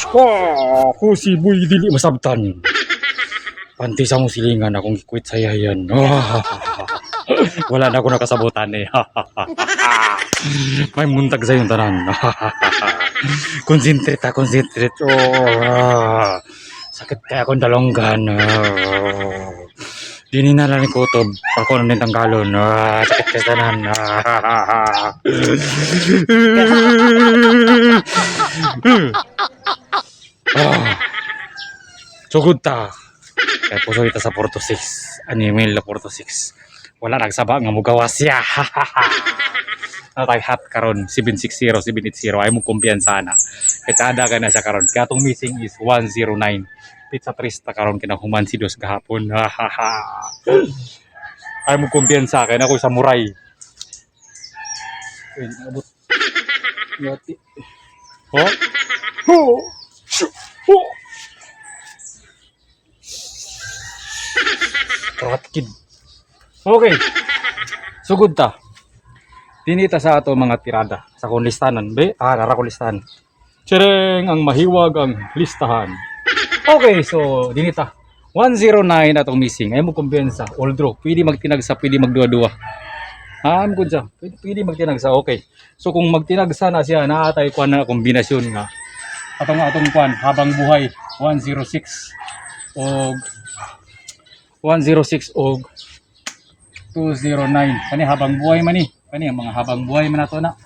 Ako si Boy dili masabtan. Panti sa mong silingan akong gikwit sa yayan. Wala na ako nakasabutan eh. May muntag sa yung tanan. Concentrate. Sakit kaya akong dalonggan. Dini na lang kutob. Ako na nitang galon. Sakit ka sa tanan. Sugod ta. Kaya puso ita sa Porto 6. Animal na Porto 6. Wala nagsaba nga mugawas siya. Natay hot karon 760, 780 ay mo kumpiyansa na. Kaya ka na siya karon. Kaya itong missing is 109. Pizza Trista karon kinahuman si Dos gahapon. Ay mo kumpiyansa kaya na ako samurai. Ay, abot. Yati. Oh? Oh! Oh! Kid. Okay. Sugod ta. Tinita sa ato mga tirada sa kung listanan. Nara ko listahan. Tsereng ang mahiwag ang listahan. Okay, so dinita. 109 atong missing. Ay mo kumpiyansa. All draw. Pwede magtinagsa, pwede magduwa-duwa. Ano ko dyan? Pwede magtinagsa. Okay. So kung magtinagsa na siya, naatay ko na kombinasyon nga. Atong kwan, habang buhay. 106 og 209. Kani habang buhay man ni. Kani mga habang buhay man nato na.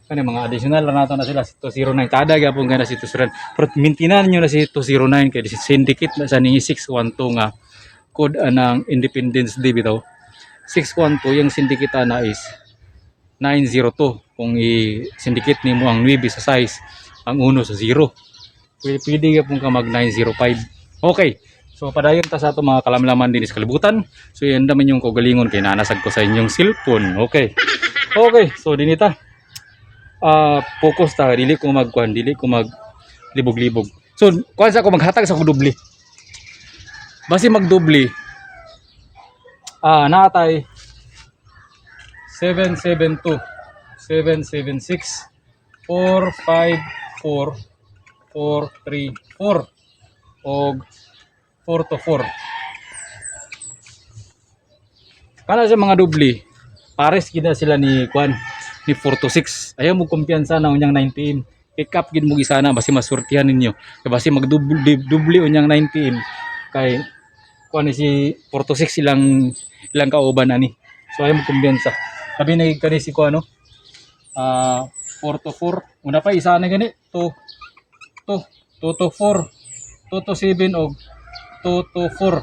Kani mga additional na nato na sila si 209. Tada gyapon kana si 209. Pero mintinan niyo na si 209 kay syndicate na sa ni 612 nga code anang Independence Day bitaw. 612 yung syndicate na is 902. Kung i-syndicate nimo ang 9 sa size, ang 1 sa 0. Pwede gyapon ka mag 905. Okay. So padayon ta sa ato mga kalamlaman din sa kalibutan. So yan naman yung kaugalingon kay nanasag ko sa inyong cellphone. Okay. Okay, so dinita. Focus ta, dili ko magkuan, dili ko maglibog-libog. So kuan sa ako maghatag sa ko dubli. Basi magdubli. Natay 772 776 454 434 og 4 to 4. Kana sa mga dubli, pares gid sila ni Kwan ni 4 to 6. Ayaw mo kumpiyansa na unyang 19. Pick up gid mo gisana basi masurtihan ninyo. Kay basi magdubli unyang 19 kay Kwan ni si 4 to 6 ilang kauban ani. So ayaw mo kumpiyansa. Sabi na kani si Kwan 4 to 4. Una pa isa na gani 2 to 4, 2 to 7 og 2 to 4.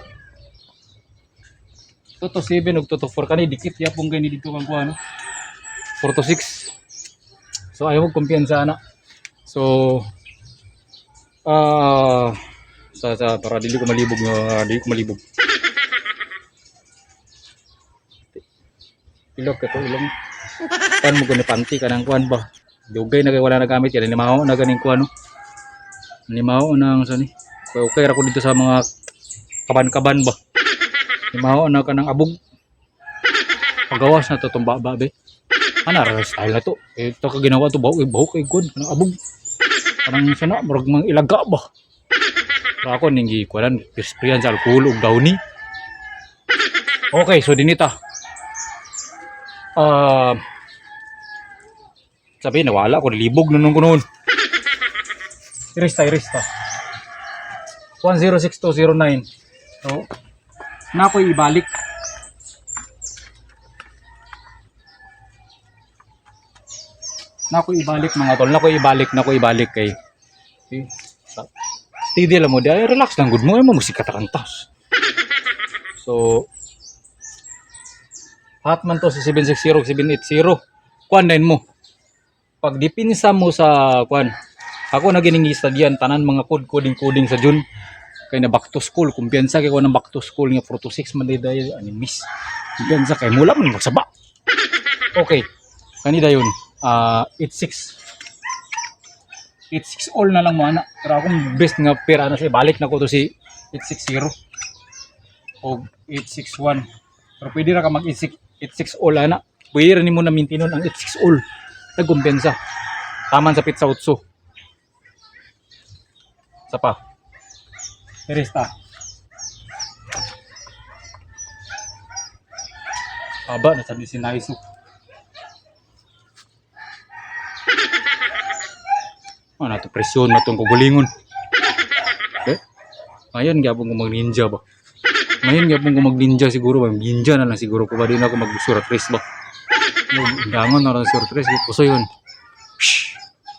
2 to 7 ug 2 to 4 kani dikit yapon gani dito kang kuan 4 to 6. So ayaw mo kumpiyansa na. So sa para dili ko malibog. Ilok ka to ilong. Kan mo gani panty kanang kuan ba. Dugay na kay wala na gamit yan limaw na ganing kuan no. Limaw na sa ni. Okay ra ko dito sa mga kaban-kaban ba. Limaw na kanang abog. Pagawas na to tumba ba be. Ana ra style na to. Ito ka ginawa to bahok kay good kanang abog. Kanang sana murag mang ilaga ba. Pero ako ningi kuan pispriyan sa alcohol ug dawni. Okay, so dinita. Sabi nawala ko libog nung kunon. Irista 106209. So nako ibalik. Nako ibalik kay. Okay. Steady lang mo di relax lang good mo ay musika ta kantas. So hot man to sa 760 780. Kuan din mo. Pag dipinsa mo sa kuan. Ako na gining istadyan tanan mga coding sa June. Kay na back to school, kumpiyansa kay ko nang back to school nga 4 to 6 man day ani miss. Kumpiyansa kay mula man magsaba. Okay. Kani dayon 86 all na lang mo ana. Pero akong best nga pera na siya balik na ko to si 860 o 861. Pero pwede ra ka mag 86 all ana. Pwede ra nimo na maintinon ang 86 all. Nagkumpiyansa. Taman sa pizza utso. Isa pa. Perista. Aba, nasa di sinaiso. Ano to presyon na itong kugulingon. Eh? Ngayon, gabong ko mag-ninja ba? Ngayon, gabong ko mag-ninja siguro ba? Ninja na lang siguro ko ba? Di na ako mag-surat race ba? Dangon na lang surat race. Puso yun.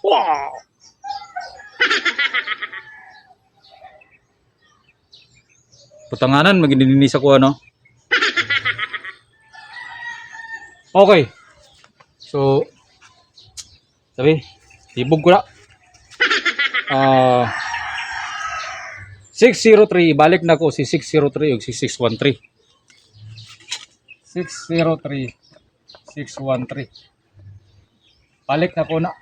Wow! Putanganan, mag-ininis ako ano? Okay. So, sabi, tibog ko na. 603, balik na ko si 603 o si 613. 603, 613. Balik na ko na.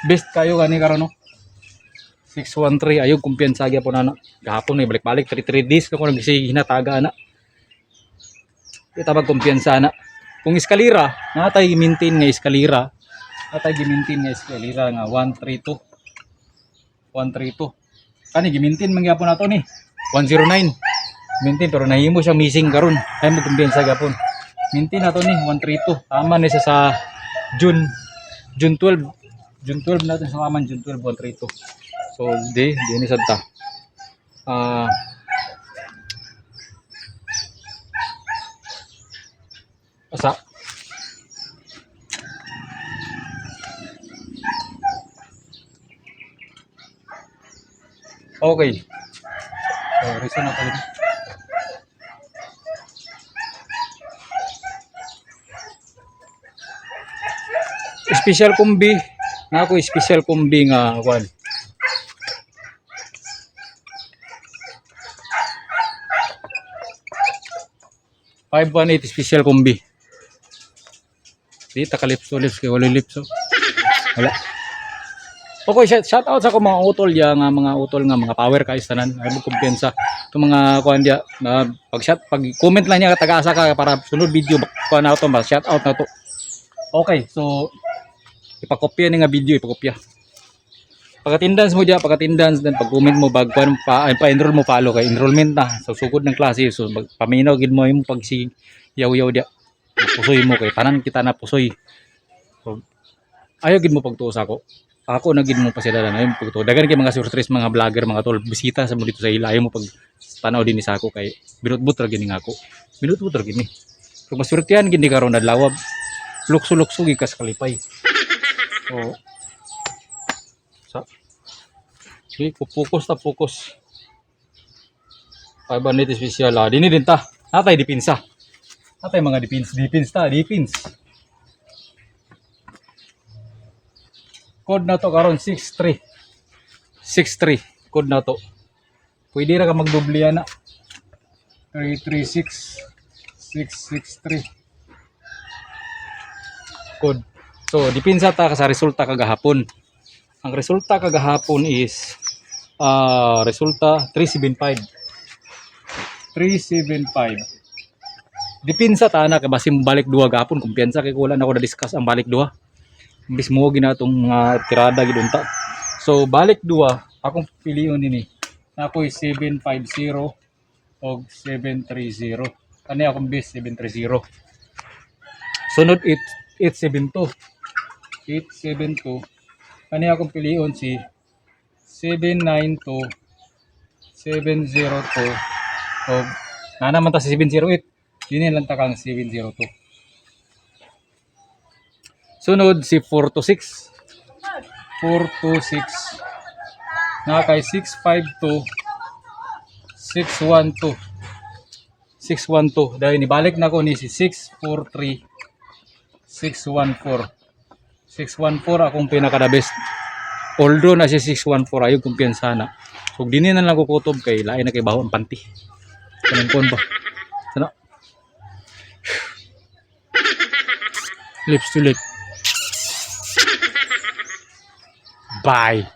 Best kayo gani karon no. 613 ayog kumpiyansa gyud po na. Gahapon may balik-balik 3 days ko nagsige hinataga na. Kita bag kumpiyansa na. Kung eskalera, natay i-maintain nga eskalera. Natay gi-maintain nga eskalera nga 132. 132. Kani gi-maintain man gyapon nato ni 109. Maintain pero nahimo siya missing karon. Ay mo kumpiyansa gyapon. Maintain nato ni 132. Tama ni sa June 12. June 12 natin sa kaman June 12 132. So di ni sadta. Asa okay. So reason na tayo. Special kombi na ako special kombi nga kwan. Five 180 special kombi. Di takalipso lips kay wala lips. Wala. Okay, shout out sa ko mga utol ya nga mga utol nga mga power guys tanan. Ay mo kumpiyansa to mga kuan dia na pag comment lang niya taga-asa ka para sunod video kuan na to ba shout out na to. Okay, so ipakopya ni nga video ipakopya. Pagka-attendance mo dia, pagka-attendance then pag-comment mo bag kuan pa-enroll mo follow kay enrollment na sa sugod ng klase. So paminaw gid mo imong pag si yaw-yaw dia. Pusoy mo kay tanan kita na pusoy. So, ayaw gid mo pagtuo sa ako. Ako na gid mo pa sila na yung pagtuo. Dagan kay mga surtres mga vlogger mga tol bisita sa mo dito sa ila ayaw mo pag tanaw din sa ako kay binutbut ra gid nga ako. Binutbut ra gid ni. Kung masurtihan gid ni karon adlaw lukso-lukso gid kas kalipay. So okay, focus. 500 special ah. Dini din ta. Natay dipinsa. Natay mga defense. Code na to karon 63. 63 code na to. Pwede ra ka magdublihan na. 336 663 code. So dipinsa ta sa resulta kagahapon. Ang resulta kagahapon is resulta 375. Dipinsa ta na kay basim balik duha gahapon kumpiyansa kay wala na ako na discuss ang balik duha. Imbis mo ginatong mga tirada gid unta. So balik duha akong pilion nini. Na ako'y 750 o 730. Kani akong base 730. Sunod 872. 872. Kani akong pilion si 792 702 o na naman ta si 708. Dinin lang ta kang 702. Sunod si 426. 426 na kay 652 612 612 dahil nibalik na ko ni si 643 614 614 akong pinaka the best. Although na si 614 ayog kumpiyansa na. So dinin na lang ko kutob kay lain na kay baho ang panty. Kanang kon ba? Sana. Lips to lip. Bye.